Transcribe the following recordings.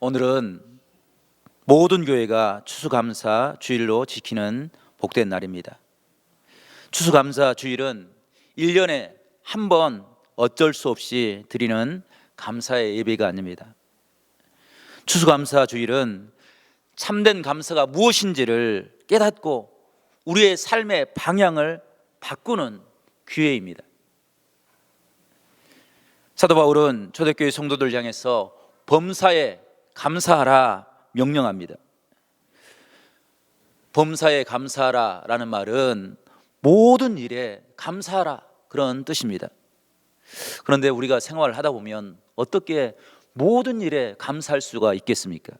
오늘은 모든 교회가 추수감사 주일로 지키는 복된 날입니다. 추수감사 주일은 1년에 한 번 어쩔 수 없이 드리는 감사의 예배가 아닙니다. 추수감사 주일은 참된 감사가 무엇인지를 깨닫고 우리의 삶의 방향을 바꾸는 기회입니다. 사도 바울은 초대교회 성도들 향해서 범사에 감사하라 명령합니다. 범사에 감사하라 라는 말은 모든 일에 감사하라 그런 뜻입니다. 그런데 우리가 생활을 하다 보면 어떻게 모든 일에 감사할 수가 있겠습니까?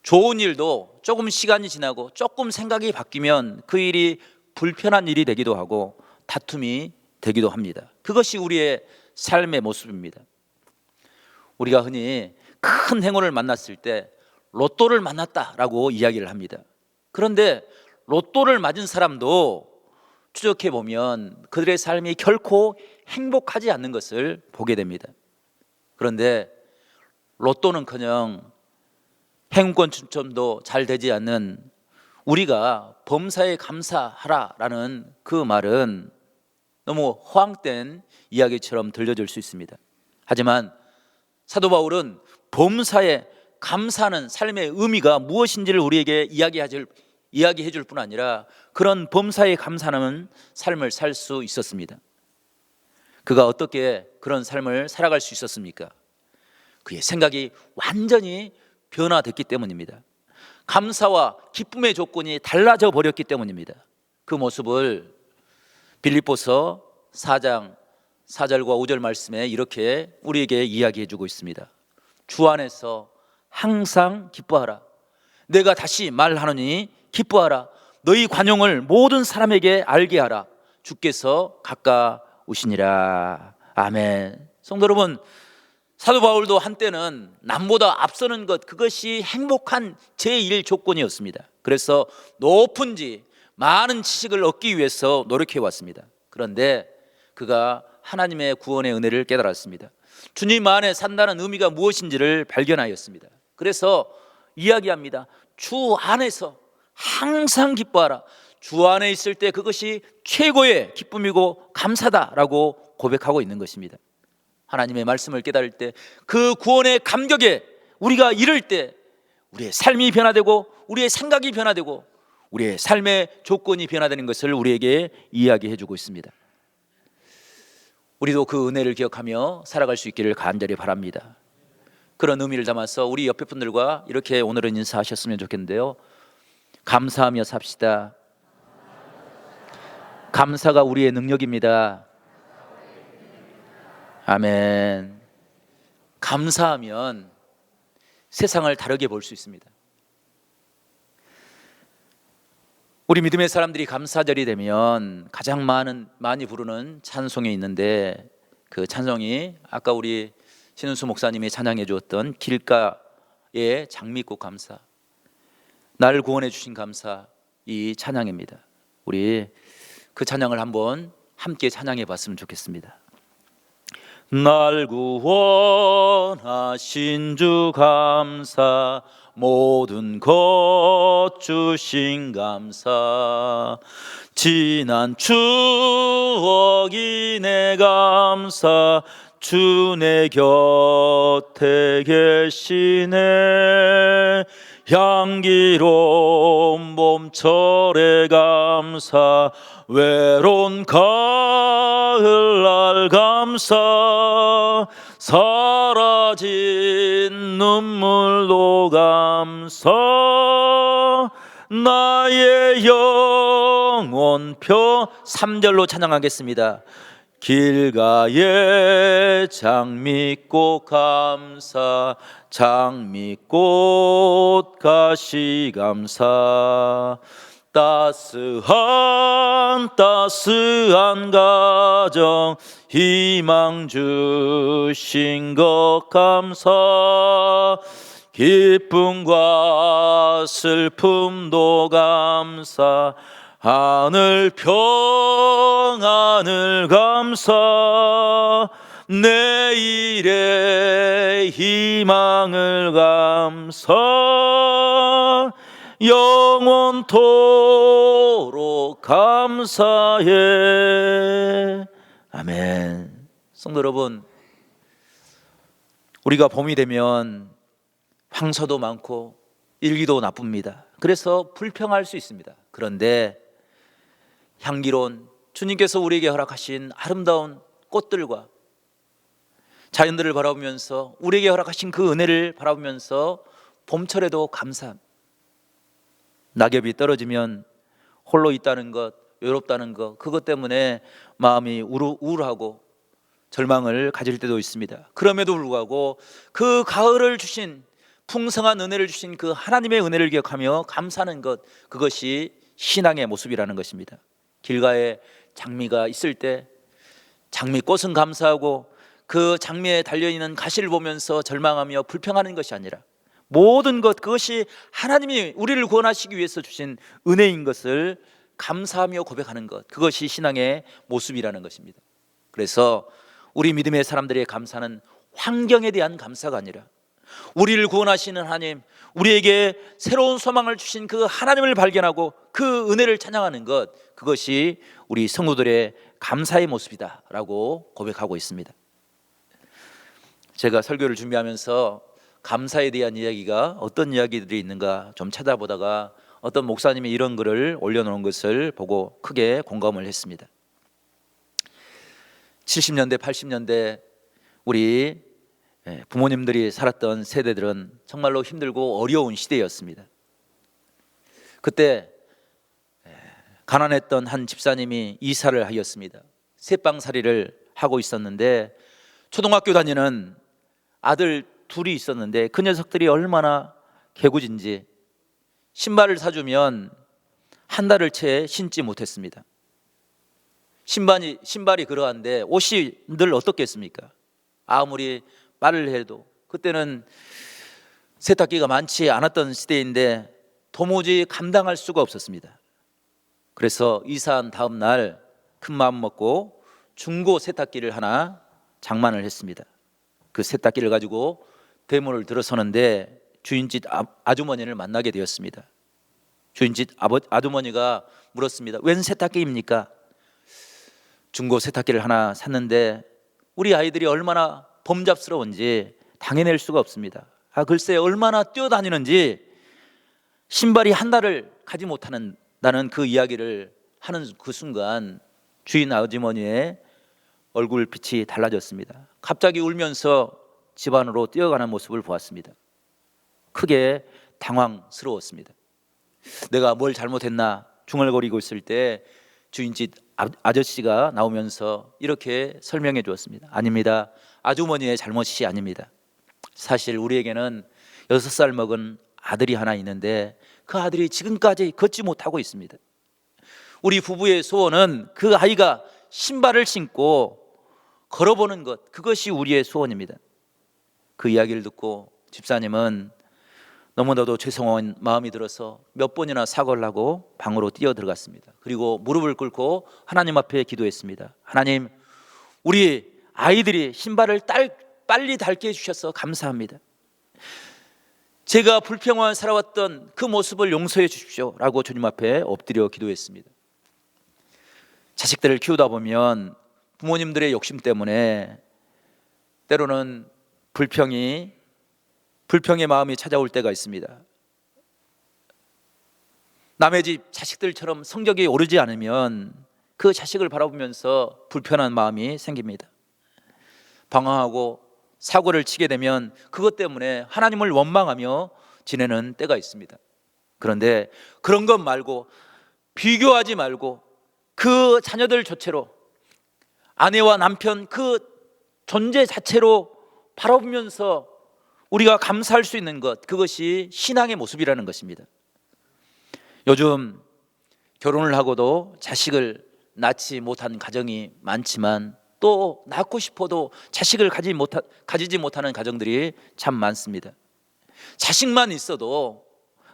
좋은 일도 조금 시간이 지나고 조금 생각이 바뀌면 그 일이 불편한 일이 되기도 하고 다툼이 되기도 합니다. 그것이 우리의 삶의 모습입니다. 우리가 흔히 큰 행운을 만났을 때 로또를 만났다라고 이야기를 합니다. 그런데 로또를 맞은 사람도 추적해 보면 그들의 삶이 결코 행복하지 않는 것을 보게 됩니다. 그런데 로또는커녕 행운권 추첨도 잘 되지 않는 우리가 범사에 감사하라라는 그 말은 너무 허황된 이야기처럼 들려질 수 있습니다. 하지만 사도 바울은 범사에 감사하는 삶의 의미가 무엇인지를 우리에게 이야기해 줄 뿐 아니라 그런 범사에 감사하는 삶을 살 수 있었습니다. 그가 어떻게 그런 삶을 살아갈 수 있었습니까? 그의 생각이 완전히 변화됐기 때문입니다. 감사와 기쁨의 조건이 달라져 버렸기 때문입니다. 그 모습을 빌립보서 4장 4절과 5절 말씀에 이렇게 우리에게 이야기해 주고 있습니다. 주 안에서 항상 기뻐하라. 내가 다시 말하노니 기뻐하라. 너희 관용을 모든 사람에게 알게 하라. 주께서 가까우시니라. 아멘. 성도 여러분, 사도 바울도 한때는 남보다 앞서는 것, 그것이 행복한 제1 조건이었습니다. 그래서 높은지 많은 지식을 얻기 위해서 노력해 왔습니다. 그런데 그가 하나님의 구원의 은혜를 깨달았습니다. 주님 안에 산다는 의미가 무엇인지를 발견하였습니다. 그래서 이야기합니다. 주 안에서 항상 기뻐하라. 주 안에 있을 때 그것이 최고의 기쁨이고 감사다라고 고백하고 있는 것입니다. 하나님의 말씀을 깨달을 때 그 구원의 감격에 우리가 이를 때 우리의 삶이 변화되고 우리의 생각이 변화되고 우리의 삶의 조건이 변화되는 것을 우리에게 이야기해 주고 있습니다. 우리도 그 은혜를 기억하며 살아갈 수 있기를 간절히 바랍니다. 그런 의미를 담아서 우리 옆에 분들과 이렇게 오늘은 인사하셨으면 좋겠는데요. 감사하며 삽시다. 감사가 우리의 능력입니다. 아멘. 감사하면 세상을 다르게 볼 수 있습니다. 우리 믿음의 사람들이 감사절이 되면 가장 많이 부르는 찬송이 있는데 그 찬송이 아까 우리 신은수 목사님이 찬양해 주었던 길가의 장미꽃 감사, 나를 구원해 주신 감사, 이 찬양입니다. 우리 그 찬양을 한번 함께 찬양해 봤으면 좋겠습니다. 날 구원하신 주 감사, 모든 것 주신 감사, 지난 추억이 내 감사, 주 내 곁에 계시네. 향기로운 봄철의 감사, 외로운 가을날 감사, 사라진 눈물도 감사, 나의 영혼표 3절로 찬양하겠습니다. 길가의 장미꽃 감사, 장미꽃 가시 감사, 따스한 가정 희망 주신 것 감사, 기쁨과 슬픔도 감사, 하늘 평안을 감사, 내일의 희망을 감사 영원토록 감사해. 아멘. 성도 여러분, 우리가 봄이 되면 황소도 많고 일기도 나쁩니다. 그래서 불평할 수 있습니다. 그런데 향기로운 주님께서 우리에게 허락하신 아름다운 꽃들과 자연들을 바라보면서 우리에게 허락하신 그 은혜를 바라보면서 봄철에도 감사합니다. 낙엽이 떨어지면 홀로 있다는 것, 외롭다는 것, 그것 때문에 마음이 우울하고 절망을 가질 때도 있습니다. 그럼에도 불구하고 그 가을을 주신, 풍성한 은혜를 주신 그 하나님의 은혜를 기억하며 감사하는 것, 그것이 신앙의 모습이라는 것입니다. 길가에 장미가 있을 때 장미꽃은 감사하고 그 장미에 달려있는 가시를 보면서 절망하며 불평하는 것이 아니라 모든 것, 그것이 하나님이 우리를 구원하시기 위해서 주신 은혜인 것을 감사하며 고백하는 것, 그것이 신앙의 모습이라는 것입니다. 그래서 우리 믿음의 사람들의 감사는 환경에 대한 감사가 아니라 우리를 구원하시는 하나님, 우리에게 새로운 소망을 주신 그 하나님을 발견하고 그 은혜를 찬양하는 것, 그것이 우리 성도들의 감사의 모습이다라고 고백하고 있습니다. 제가 설교를 준비하면서 감사에 대한 이야기가 어떤 이야기들이 있는가 좀 찾아보다가 어떤 목사님이 이런 글을 올려놓은 것을 보고 크게 공감을 했습니다. 70년대, 80년대 우리 부모님들이 살았던 세대들은 정말로 힘들고 어려운 시대였습니다. 그때 가난했던 한 집사님이 이사를 하였습니다. 새빵살이를 하고 있었는데 초등학교 다니는 아들 둘이 있었는데 그 녀석들이 얼마나 개구진지 신발을 사주면 한 달을 채 신지 못했습니다. 신발이 그러한데 옷이 늘 어떻겠습니까? 아무리 말을 해도 그때는 세탁기가 많지 않았던 시대인데 도무지 감당할 수가 없었습니다. 그래서 이사한 다음 날 큰마음 먹고 중고 세탁기를 하나 장만을 했습니다. 그 세탁기를 가지고 대문을 들어서는데 주인집 아주머니를 만나게 되었습니다. 주인집 아주머니가 물었습니다. 웬 세탁기입니까? 중고 세탁기를 하나 샀는데 우리 아이들이 얼마나 범잡스러운지 당해낼 수가 없습니다. 글쎄 얼마나 뛰어다니는지 신발이 한 달을 가지 못하는다는 그 이야기를 하는 그 순간 주인 아주머니의 얼굴빛이 달라졌습니다. 갑자기 울면서 집 안으로 뛰어가는 모습을 보았습니다. 크게 당황스러웠습니다. 내가 뭘 잘못했나 중얼거리고 있을 때 주인집 아저씨가 나오면서 이렇게 설명해 주었습니다. 아닙니다. 아주머니의 잘못이 아닙니다. 사실 우리에게는 6살 먹은 아들이 하나 있는데 그 아들이 지금까지 걷지 못하고 있습니다. 우리 부부의 소원은 그 아이가 신발을 신고 걸어보는 것, 그것이 우리의 소원입니다. 그 이야기를 듣고 집사님은 너무나도 죄송한 마음이 들어서 몇 번이나 사과를 하고 방으로 뛰어 들어갔습니다. 그리고 무릎을 꿇고 하나님 앞에 기도했습니다. 하나님, 우리 아이들이 신발을 빨리 닳게 해주셔서 감사합니다. 제가 불평만 살아왔던 그 모습을 용서해 주십시오 라고 주님 앞에 엎드려 기도했습니다. 자식들을 키우다 보면 부모님들의 욕심 때문에 때로는 불평의 마음이 찾아올 때가 있습니다. 남의 집 자식들처럼 성적이 오르지 않으면 그 자식을 바라보면서 불편한 마음이 생깁니다. 방황하고 사고를 치게 되면 그것 때문에 하나님을 원망하며 지내는 때가 있습니다. 그런데 그런 것 말고, 비교하지 말고 그 자녀들 자체로, 아내와 남편 그 존재 자체로 바라보면서 우리가 감사할 수 있는 것, 그것이 신앙의 모습이라는 것입니다. 요즘 결혼을 하고도 자식을 낳지 못한 가정이 많지만 또 낳고 싶어도 자식을 가지지 못하는 가정들이 참 많습니다. 자식만 있어도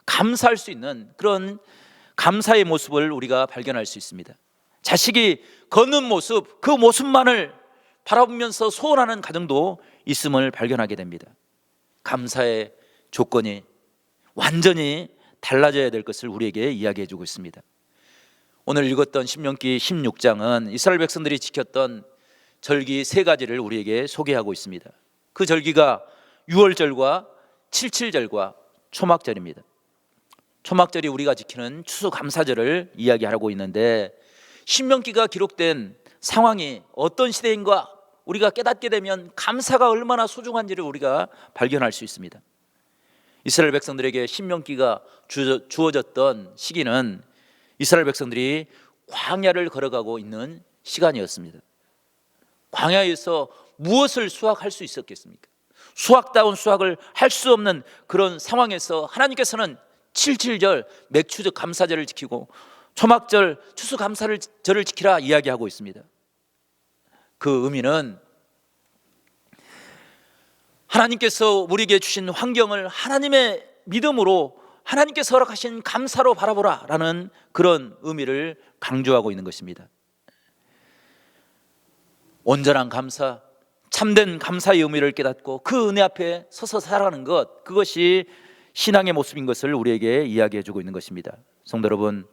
감사할 수 있는 그런 감사의 모습을 우리가 발견할 수 있습니다. 자식이 걷는 모습, 그 모습만을 바라보면서 소원하는 가정도 있음을 발견하게 됩니다. 감사의 조건이 완전히 달라져야 될 것을 우리에게 이야기해 주고 있습니다. 오늘 읽었던 신명기 16장은 이스라엘 백성들이 지켰던 절기 3가지를 우리에게 소개하고 있습니다. 그 절기가 유월절과 칠칠절과 초막절입니다. 초막절이 우리가 지키는 추수감사절을 이야기하고 있는데, 신명기가 기록된 상황이 어떤 시대인가 우리가 깨닫게 되면 감사가 얼마나 소중한지를 우리가 발견할 수 있습니다. 이스라엘 백성들에게 신명기가 주어졌던 시기는 이스라엘 백성들이 광야를 걸어가고 있는 시간이었습니다. 광야에서 무엇을 수확할 수 있었겠습니까? 수확다운 수확을 할 수 없는 그런 상황에서 하나님께서는 칠칠절 맥추적 감사절을 지키고 초막절 추수감사절을 지키라 이야기하고 있습니다. 그 의미는 하나님께서 우리에게 주신 환경을 하나님의 믿음으로, 하나님께서 허락하신 감사로 바라보라 라는 그런 의미를 강조하고 있는 것입니다. 온전한 감사, 참된 감사의 의미를 깨닫고 그 은혜 앞에 서서 살아가는 것, 그것이 신앙의 모습인 것을 우리에게 이야기해 주고 있는 것입니다. 성도 여러분,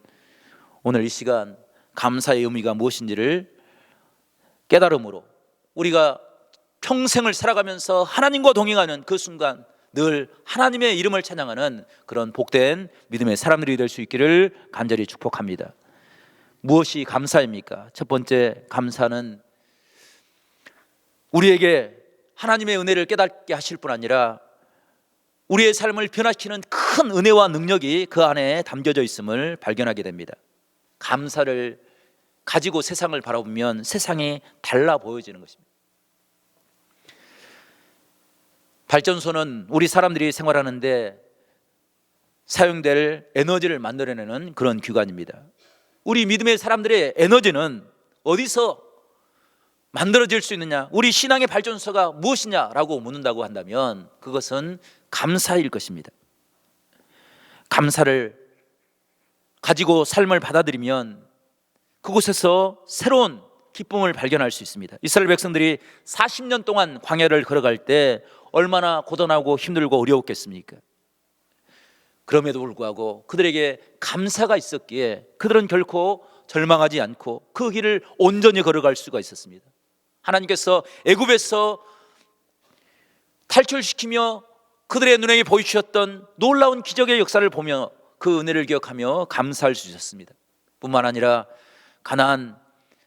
오늘 이 시간 감사의 의미가 무엇인지를 깨달음으로 우리가 평생을 살아가면서 하나님과 동행하는 그 순간 늘 하나님의 이름을 찬양하는 그런 복된 믿음의 사람들이 될 수 있기를 간절히 축복합니다. 무엇이 감사입니까? 첫 번째, 감사는 우리에게 하나님의 은혜를 깨닫게 하실 뿐 아니라 우리의 삶을 변화시키는 큰 은혜와 능력이 그 안에 담겨져 있음을 발견하게 됩니다. 감사를 가지고 세상을 바라보면 세상이 달라 보여지는 것입니다. 발전소는 우리 사람들이 생활하는데 사용될 에너지를 만들어내는 그런 기관입니다. 우리 믿음의 사람들의 에너지는 어디서 만들어질 수 있느냐, 우리 신앙의 발전소가 무엇이냐라고 묻는다고 한다면 그것은 감사일 것입니다. 감사를 가지고 삶을 받아들이면 그곳에서 새로운 기쁨을 발견할 수 있습니다. 이스라엘 백성들이 40년 동안 광야를 걸어갈 때 얼마나 고단하고 힘들고 어려웠겠습니까? 그럼에도 불구하고 그들에게 감사가 있었기에 그들은 결코 절망하지 않고 그 길을 온전히 걸어갈 수가 있었습니다. 하나님께서 애굽에서 탈출시키며 그들의 눈에 보이셨던 놀라운 기적의 역사를 보며 그 은혜를 기억하며 감사할 수 있었습니다. 뿐만 아니라 가나안,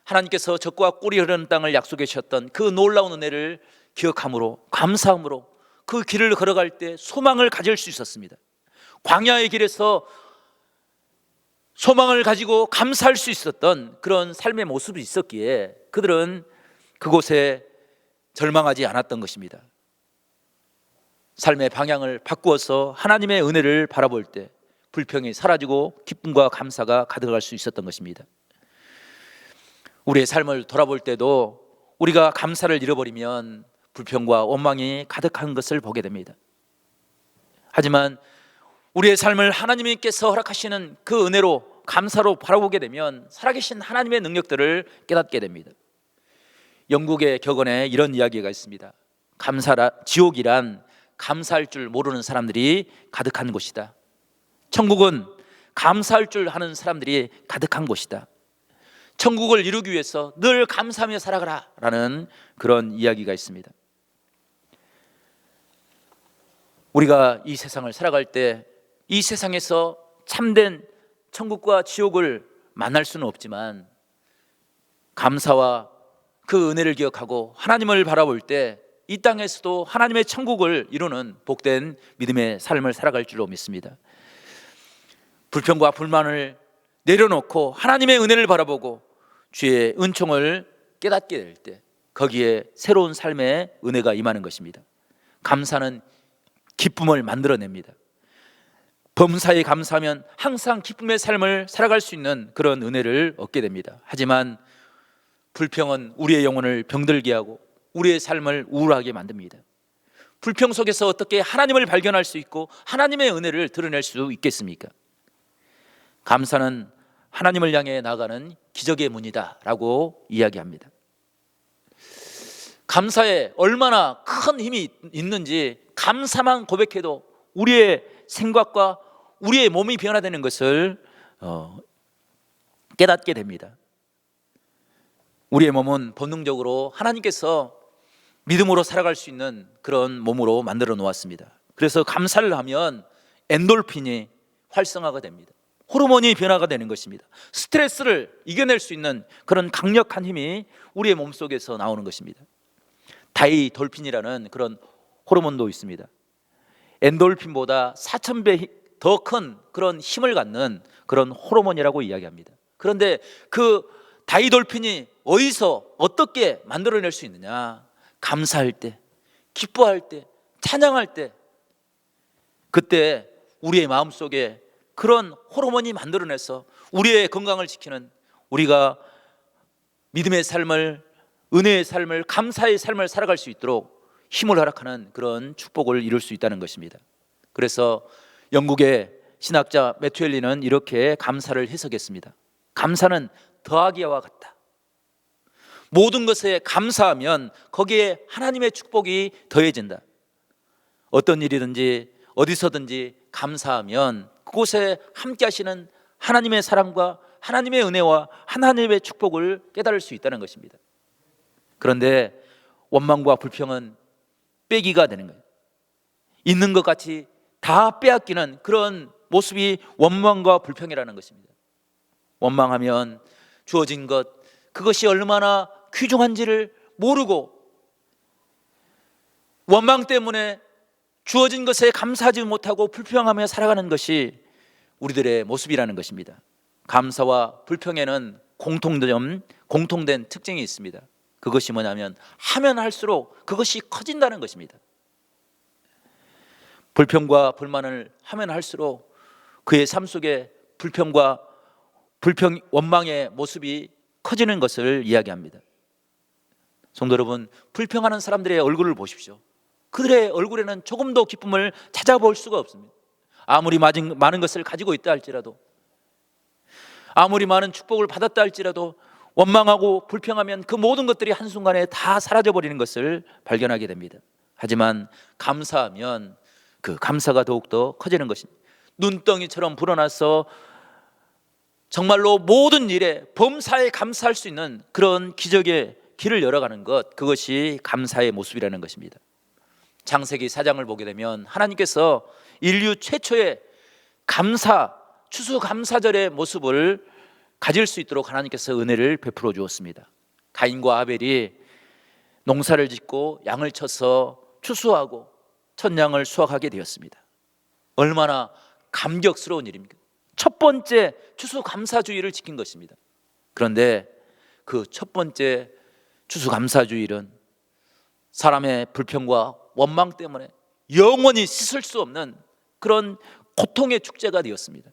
하나님께서 젖과 꿀이 흐르는 땅을 약속해 주셨던 그 놀라운 은혜를 기억함으로, 감사함으로 그 길을 걸어갈 때 소망을 가질 수 있었습니다. 광야의 길에서 소망을 가지고 감사할 수 있었던 그런 삶의 모습이 있었기에 그들은 그곳에 절망하지 않았던 것입니다. 삶의 방향을 바꾸어서 하나님의 은혜를 바라볼 때 불평이 사라지고 기쁨과 감사가 가득할 수 있었던 것입니다. 우리의 삶을 돌아볼 때도 우리가 감사를 잃어버리면 불평과 원망이 가득한 것을 보게 됩니다. 하지만 우리의 삶을 하나님께서 허락하시는 그 은혜로 감사로 바라보게 되면 살아계신 하나님의 능력들을 깨닫게 됩니다. 영국의 격언에 이런 이야기가 있습니다. 지옥이란 감사할 줄 모르는 사람들이 가득한 곳이다. 천국은 감사할 줄 아는 사람들이 가득한 곳이다. 천국을 이루기 위해서 늘 감사하며 살아가라 라는 그런 이야기가 있습니다. 우리가 이 세상을 살아갈 때 이 세상에서 참된 천국과 지옥을 만날 수는 없지만 감사와 그 은혜를 기억하고 하나님을 바라볼 때 이 땅에서도 하나님의 천국을 이루는 복된 믿음의 삶을 살아갈 줄로 믿습니다. 불평과 불만을 내려놓고 하나님의 은혜를 바라보고 주의 은총을 깨닫게 될 때 거기에 새로운 삶의 은혜가 임하는 것입니다. 감사는 기쁨을 만들어냅니다. 범사에 감사하면 항상 기쁨의 삶을 살아갈 수 있는 그런 은혜를 얻게 됩니다. 하지만 불평은 우리의 영혼을 병들게 하고 우리의 삶을 우울하게 만듭니다. 불평 속에서 어떻게 하나님을 발견할 수 있고 하나님의 은혜를 드러낼 수 있겠습니까? 감사는 하나님을 향해 나아가는 기적의 문이다 라고 이야기합니다. 감사에 얼마나 큰 힘이 있는지 감사만 고백해도 우리의 생각과 우리의 몸이 변화되는 것을 깨닫게 됩니다. 우리의 몸은 본능적으로 하나님께서 믿음으로 살아갈 수 있는 그런 몸으로 만들어 놓았습니다. 그래서 감사를 하면 엔돌핀이 활성화가 됩니다. 호르몬이 변화가 되는 것입니다. 스트레스를 이겨낼 수 있는 그런 강력한 힘이 우리의 몸속에서 나오는 것입니다. 다이돌핀이라는 그런 호르몬도 있습니다. 엔돌핀보다 4,000배 더 큰 그런 힘을 갖는 그런 호르몬이라고 이야기합니다. 그런데 그 다이돌핀이 어디서 어떻게 만들어낼 수 있느냐? 감사할 때, 기뻐할 때, 찬양할 때, 그때 우리의 마음속에 그런 호르몬이 만들어내서 우리의 건강을 지키는, 우리가 믿음의 삶을, 은혜의 삶을, 감사의 삶을 살아갈 수 있도록 힘을 허락하는 그런 축복을 이룰 수 있다는 것입니다. 그래서 영국의 신학자 매튜엘리는 이렇게 감사를 해석했습니다. 감사는 더하기와 같다. 모든 것에 감사하면 거기에 하나님의 축복이 더해진다. 어떤 일이든지 어디서든지 감사하면 그곳에 함께 하시는 하나님의 사랑과 하나님의 은혜와 하나님의 축복을 깨달을 수 있다는 것입니다. 그런데 원망과 불평은 빼기가 되는 거예요. 있는 것 같이 다 빼앗기는 그런 모습이 원망과 불평이라는 것입니다. 원망하면 주어진 것, 그것이 얼마나 귀중한지를 모르고 원망 때문에 주어진 것에 감사하지 못하고 불평하며 살아가는 것이 우리들의 모습이라는 것입니다. 감사와 불평에는 공통된 특징이 있습니다. 그것이 뭐냐면 하면 할수록 그것이 커진다는 것입니다. 불평과 불만을 하면 할수록 그의 삶 속에 원망의 모습이 커지는 것을 이야기합니다. 성도 여러분, 불평하는 사람들의 얼굴을 보십시오. 그들의 얼굴에는 조금도 기쁨을 찾아볼 수가 없습니다. 아무리 많은 것을 가지고 있다 할지라도, 아무리 많은 축복을 받았다 할지라도 원망하고 불평하면 그 모든 것들이 한순간에 다 사라져버리는 것을 발견하게 됩니다. 하지만 감사하면 그 감사가 더욱더 커지는 것입니다. 눈덩이처럼 불어나서 정말로 모든 일에 범사에 감사할 수 있는 그런 기적의 길을 열어가는 것, 그것이 감사의 모습이라는 것입니다. 창세기 4장을 보게 되면 하나님께서 인류 최초의 추수감사절의 모습을 가질 수 있도록 하나님께서 은혜를 베풀어 주었습니다. 가인과 아벨이 농사를 짓고 양을 쳐서 추수하고 첫 양을 수확하게 되었습니다. 얼마나 감격스러운 일입니까? 첫 번째 추수감사주의를 지킨 것입니다. 그런데 그 첫 번째 추수감사주일은 사람의 불평과 원망 때문에 영원히 씻을 수 없는 그런 고통의 축제가 되었습니다.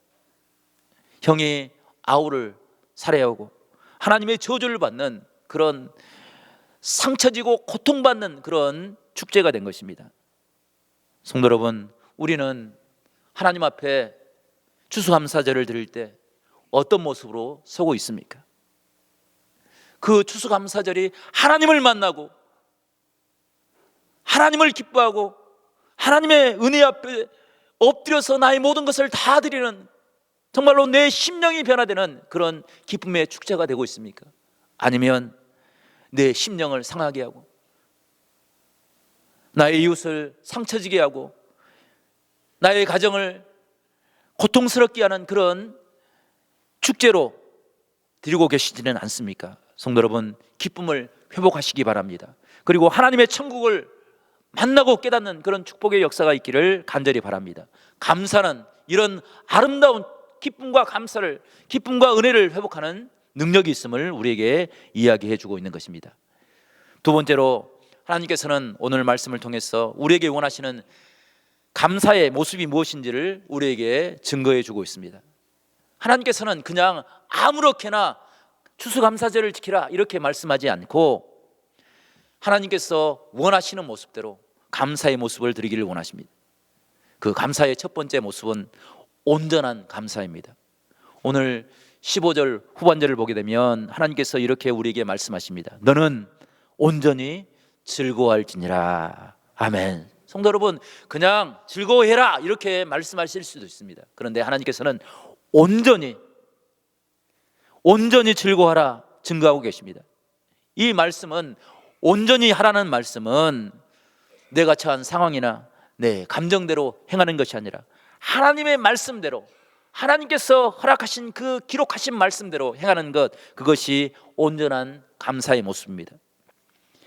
형이 아우를 살해하고 하나님의 저주를 받는 그런 상처지고 고통받는 그런 축제가 된 것입니다. 성도 여러분, 우리는 하나님 앞에 추수감사절을 드릴 때 어떤 모습으로 서고 있습니까? 그 추수감사절이 하나님을 만나고 하나님을 기뻐하고 하나님의 은혜 앞에 엎드려서 나의 모든 것을 다 드리는, 정말로 내 심령이 변화되는 그런 기쁨의 축제가 되고 있습니까? 아니면 내 심령을 상하게 하고 나의 이웃을 상처지게 하고 나의 가정을 고통스럽게 하는 그런 축제로 드리고 계시지는 않습니까? 성도 여러분, 기쁨을 회복하시기 바랍니다. 그리고 하나님의 천국을 만나고 깨닫는 그런 축복의 역사가 있기를 간절히 바랍니다. 감사는 이런 아름다운 기쁨과 은혜를 회복하는 능력이 있음을 우리에게 이야기해 주고 있는 것입니다. 두 번째로, 하나님께서는 오늘 말씀을 통해서 우리에게 원하시는 감사의 모습이 무엇인지를 우리에게 증거해 주고 있습니다. 하나님께서는 그냥 아무렇게나 추수감사절을 지키라 이렇게 말씀하지 않고 하나님께서 원하시는 모습대로 감사의 모습을 드리기를 원하십니다. 그 감사의 첫 번째 모습은 온전한 감사입니다. 오늘 15절 후반절을 보게 되면 하나님께서 이렇게 우리에게 말씀하십니다. 너는 온전히 즐거워할지니라. 아멘. 성도 여러분, 그냥 즐거워해라 이렇게 말씀하실 수도 있습니다. 그런데 하나님께서는 온전히 즐거워하라 증거하고 계십니다. 이 말씀은, 온전히 하라는 말씀은 내가 처한 상황이나 내 감정대로 행하는 것이 아니라 하나님의 말씀대로, 하나님께서 허락하신 그 기록하신 말씀대로 행하는 것, 그것이 온전한 감사의 모습입니다.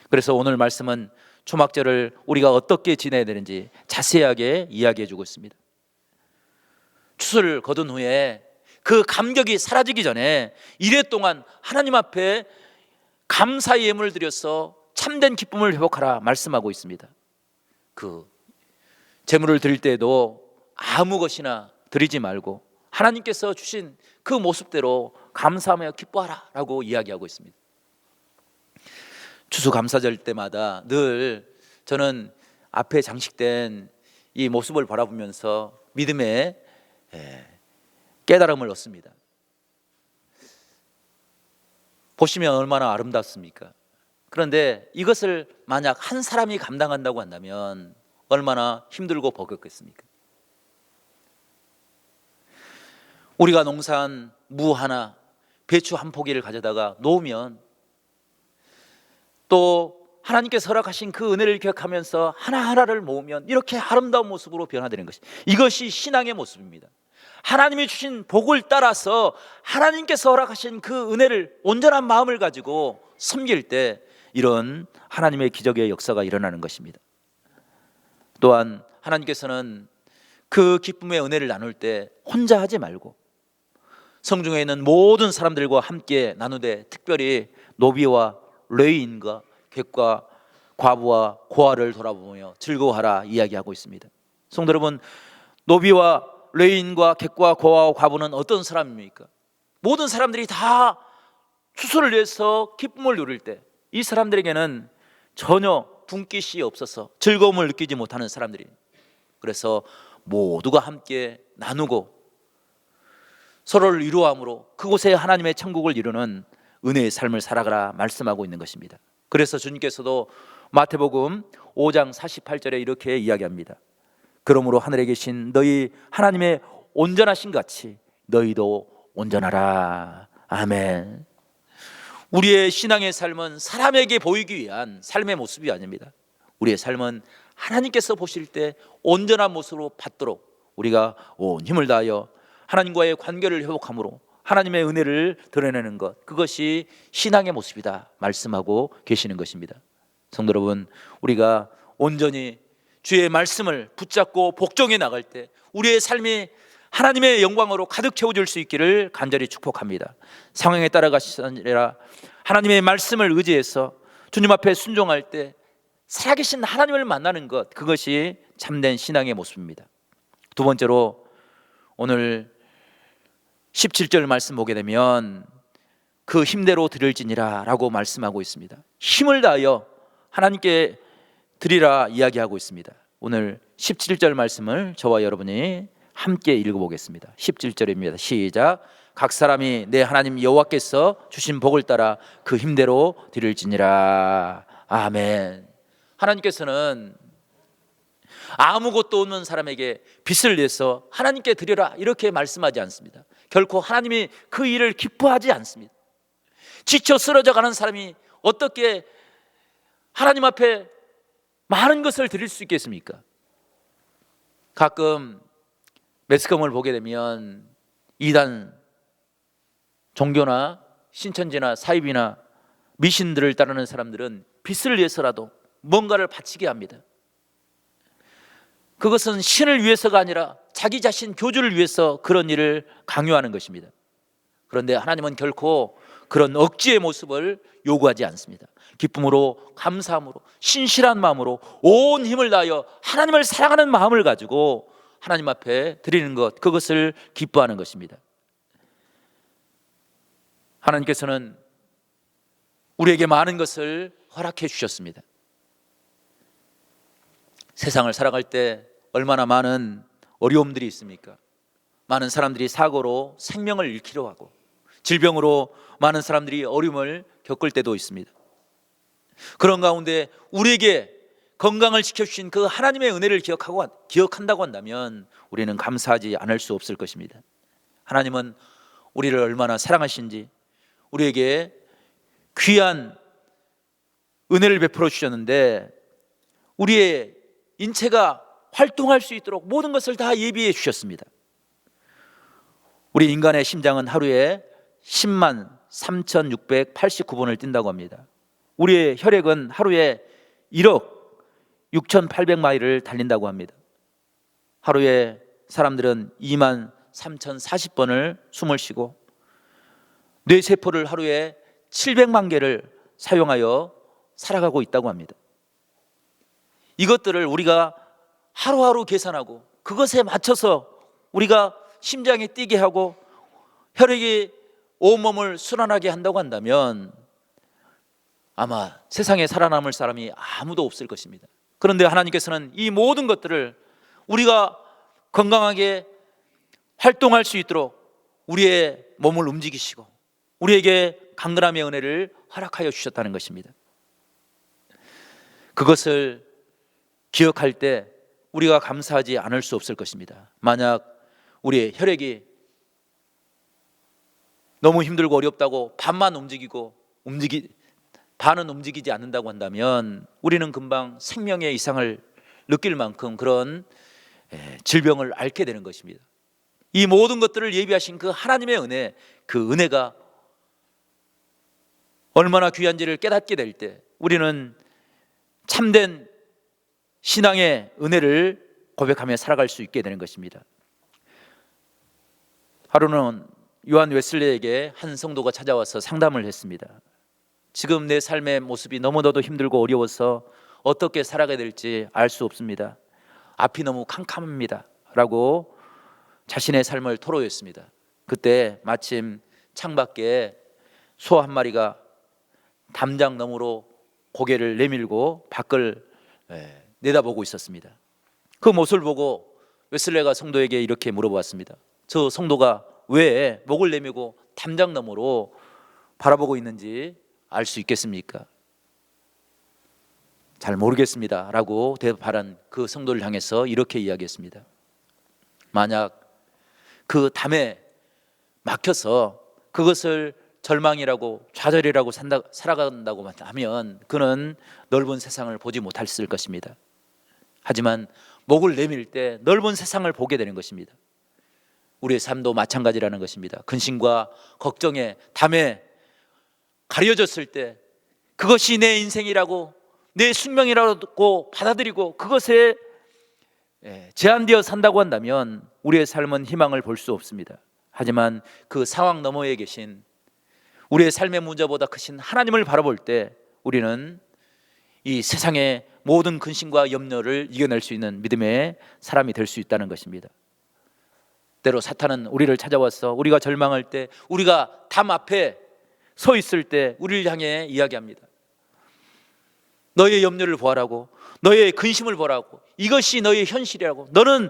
그래서 오늘 말씀은 초막절을 우리가 어떻게 지내야 되는지 자세하게 이야기해 주고 있습니다. 추수를 거둔 후에 그 감격이 사라지기 전에 이래 동안 하나님 앞에 감사의 예물을 드려서 참된 기쁨을 회복하라 말씀하고 있습니다. 그 제물을 드릴 때에도 아무 것이나 드리지 말고 하나님께서 주신 그 모습대로 감사하며 기뻐하라 라고 이야기하고 있습니다. 추수감사절 때마다 늘 저는 앞에 장식된 이 모습을 바라보면서 믿음의 깨달음을 얻습니다. 보시면 얼마나 아름답습니까? 그런데 이것을 만약 한 사람이 감당한다고 한다면 얼마나 힘들고 버겁겠습니까? 우리가 농사한 무 하나, 배추 한 포기를 가져다가 놓으면 또 하나님께서 허락하신 그 은혜를 기억하면서 하나하나를 모으면 이렇게 아름다운 모습으로 변화되는 것이, 이것이 신앙의 모습입니다. 하나님이 주신 복을 따라서 하나님께서 허락하신 그 은혜를 온전한 마음을 가지고 섬길 때 이런 하나님의 기적의 역사가 일어나는 것입니다. 또한 하나님께서는 그 기쁨의 은혜를 나눌 때 혼자 하지 말고 성중에 있는 모든 사람들과 함께 나누되 특별히 노비와 레위인과 객과 과부와 고아를 돌아보며 즐거워하라 이야기하고 있습니다. 성도 여러분, 노비와 레위인과 객과 고아와 과부는 어떤 사람입니까? 모든 사람들이 다 추수를 위해서 기쁨을 누릴 때 이 사람들에게는 전혀 분깃이 없어서 즐거움을 느끼지 못하는 사람들이, 그래서 모두가 함께 나누고 서로를 위로함으로 그곳에 하나님의 천국을 이루는 은혜의 삶을 살아가라 말씀하고 있는 것입니다. 그래서 주님께서도 마태복음 5장 48절에 이렇게 이야기합니다. 그러므로 하늘에 계신 너희 하나님의 온전하신 같이 너희도 온전하라. 아멘. 우리의 신앙의 삶은 사람에게 보이기 위한 삶의 모습이 아닙니다. 우리의 삶은 하나님께서 보실 때 온전한 모습으로 받도록 우리가 온 힘을 다하여 하나님과의 관계를 회복함으로 하나님의 은혜를 드러내는 것, 그것이 신앙의 모습이다 말씀하고 계시는 것입니다. 성도 여러분, 우리가 온전히 주의 말씀을 붙잡고 복종해 나갈 때 우리의 삶이 하나님의 영광으로 가득 채워질 수 있기를 간절히 축복합니다. 상황에 따라가시 아니라 하나님의 말씀을 의지해서 주님 앞에 순종할 때 살아계신 하나님을 만나는 것, 그것이 참된 신앙의 모습입니다. 두 번째로 오늘 17절 말씀 보게 되면 그 힘대로 드릴지니라 라고 말씀하고 있습니다. 힘을 다하여 하나님께 드리라 이야기하고 있습니다. 오늘 17절 말씀을 저와 여러분이 함께 읽어보겠습니다. 17절입니다. 시작. 각 사람이 내 하나님 여호와께서 주신 복을 따라 그 힘대로 드릴지니라. 아멘. 하나님께서는 아무것도 없는 사람에게 빚을 내서 하나님께 드려라 이렇게 말씀하지 않습니다. 결코 하나님이 그 일을 기뻐하지 않습니다. 지쳐 쓰러져 가는 사람이 어떻게 하나님 앞에 많은 것을 드릴 수 있겠습니까? 가끔 매스컴을 보게 되면 이단 종교나 신천지나 사입이나 미신들을 따르는 사람들은 빚을 위해서라도 뭔가를 바치게 합니다. 그것은 신을 위해서가 아니라 자기 자신 교주를 위해서 그런 일을 강요하는 것입니다. 그런데 하나님은 결코 그런 억지의 모습을 요구하지 않습니다. 기쁨으로, 감사함으로, 신실한 마음으로 온 힘을 다하여 하나님을 사랑하는 마음을 가지고 하나님 앞에 드리는 것, 그것을 기뻐하는 것입니다. 하나님께서는 우리에게 많은 것을 허락해 주셨습니다. 세상을 살아갈 때 얼마나 많은 어려움들이 있습니까? 많은 사람들이 사고로 생명을 잃기도 하고 질병으로 많은 사람들이 어려움을 겪을 때도 있습니다. 그런 가운데 우리에게 건강을 지켜주신 그 하나님의 은혜를 기억한다고 한다면 우리는 감사하지 않을 수 없을 것입니다. 하나님은 우리를 얼마나 사랑하신지, 우리에게 귀한 은혜를 베풀어 주셨는데 우리의 인체가 활동할 수 있도록 모든 것을 다 예비해 주셨습니다. 우리 인간의 심장은 하루에 10만 3,689번을 뛴다고 합니다. 우리의 혈액은 하루에 1억 6,800마일을 달린다고 합니다. 하루에 사람들은 2만 3,040번을 숨을 쉬고 뇌세포를 하루에 700만 개를 사용하여 살아가고 있다고 합니다. 이것들을 우리가 하루하루 계산하고 그것에 맞춰서 우리가 심장이 뛰게 하고 혈액이 온몸을 순환하게 한다고 한다면 아마 세상에 살아남을 사람이 아무도 없을 것입니다. 그런데 하나님께서는 이 모든 것들을 우리가 건강하게 활동할 수 있도록 우리의 몸을 움직이시고 우리에게 강건함의 은혜를 허락하여 주셨다는 것입니다. 그것을 기억할 때 우리가 감사하지 않을 수 없을 것입니다. 만약 우리의 혈액이 너무 힘들고 어렵다고 반만 반은 움직이지 않는다고 한다면 우리는 금방 생명의 이상을 느낄 만큼 그런 질병을 앓게 되는 것입니다. 이 모든 것들을 예비하신 그 하나님의 은혜, 그 은혜가 얼마나 귀한지를 깨닫게 될 때 우리는 참된 신앙의 은혜를 고백하며 살아갈 수 있게 되는 것입니다. 하루는 요한 웨슬레에게 한 성도가 찾아와서 상담을 했습니다. 지금 내 삶의 모습이 너무나도 힘들고 어려워서 어떻게 살아가야 될지 알 수 없습니다. 앞이 너무 캄캄합니다 라고 자신의 삶을 토로했습니다. 그때 마침 창밖에 소 한 마리가 담장 너머로 고개를 내밀고 밖을 내다보고 있었습니다. 그 모습을 보고 웨슬레가 성도에게 이렇게 물어보았습니다. 저 성도가 왜 목을 내밀고 담장 너머로 바라보고 있는지 알 수 있겠습니까? 잘 모르겠습니다 라고 대답한 그 성도를 향해서 이렇게 이야기했습니다. 만약 그 담에 막혀서 그것을 절망이라고 좌절이라고 살아간다고 하면 그는 넓은 세상을 보지 못했을 것입니다. 하지만 목을 내밀 때 넓은 세상을 보게 되는 것입니다. 우리의 삶도 마찬가지라는 것입니다. 근심과 걱정에 담에 가려졌을 때 그것이 내 인생이라고 내 숙명이라고 받아들이고 그것에 제한되어 산다고 한다면 우리의 삶은 희망을 볼 수 없습니다. 하지만 그 상황 너머에 계신 우리의 삶의 문제보다 크신 하나님을 바라볼 때 우리는 이 세상의 모든 근심과 염려를 이겨낼 수 있는 믿음의 사람이 될 수 있다는 것입니다. 때로 사탄은 우리를 찾아와서 우리가 절망할 때 우리가 담 앞에 서 있을 때 우리를 향해 이야기합니다. 너의 염려를 보아라고, 너의 근심을 보라고, 이것이 너의 현실이라고, 너는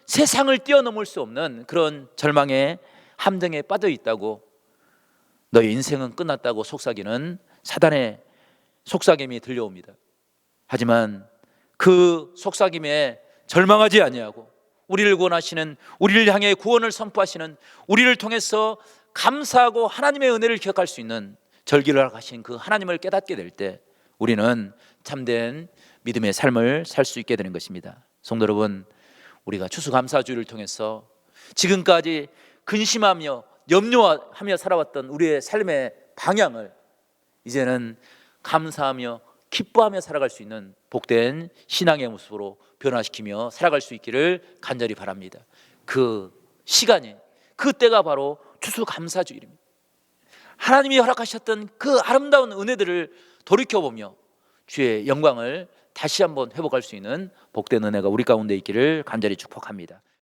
세상을 뛰어넘을 수 없는 그런 절망의 함정에 빠져 있다고, 너의 인생은 끝났다고 속삭이는 사단의 속삭임이 들려옵니다. 하지만 그 속삭임에 절망하지 아니하고 우리를 구원하시는, 우리를 향해 구원을 선포하시는, 우리를 통해서 감사하고 하나님의 은혜를 기억할 수 있는 절기를 하신 그 하나님을 깨닫게 될 때 우리는 참된 믿음의 삶을 살 수 있게 되는 것입니다. 성도 여러분, 우리가 추수감사주의를 통해서 지금까지 근심하며 염려하며 살아왔던 우리의 삶의 방향을 이제는 감사하며 기뻐하며 살아갈 수 있는 복된 신앙의 모습으로 변화시키며 살아갈 수 있기를 간절히 바랍니다. 그 시간이, 그 때가 바로 추수감사주일입니다. 하나님이 허락하셨던 그 아름다운 은혜들을 돌이켜보며 주의 영광을 다시 한번 회복할 수 있는 복된 은혜가 우리 가운데 있기를 간절히 축복합니다.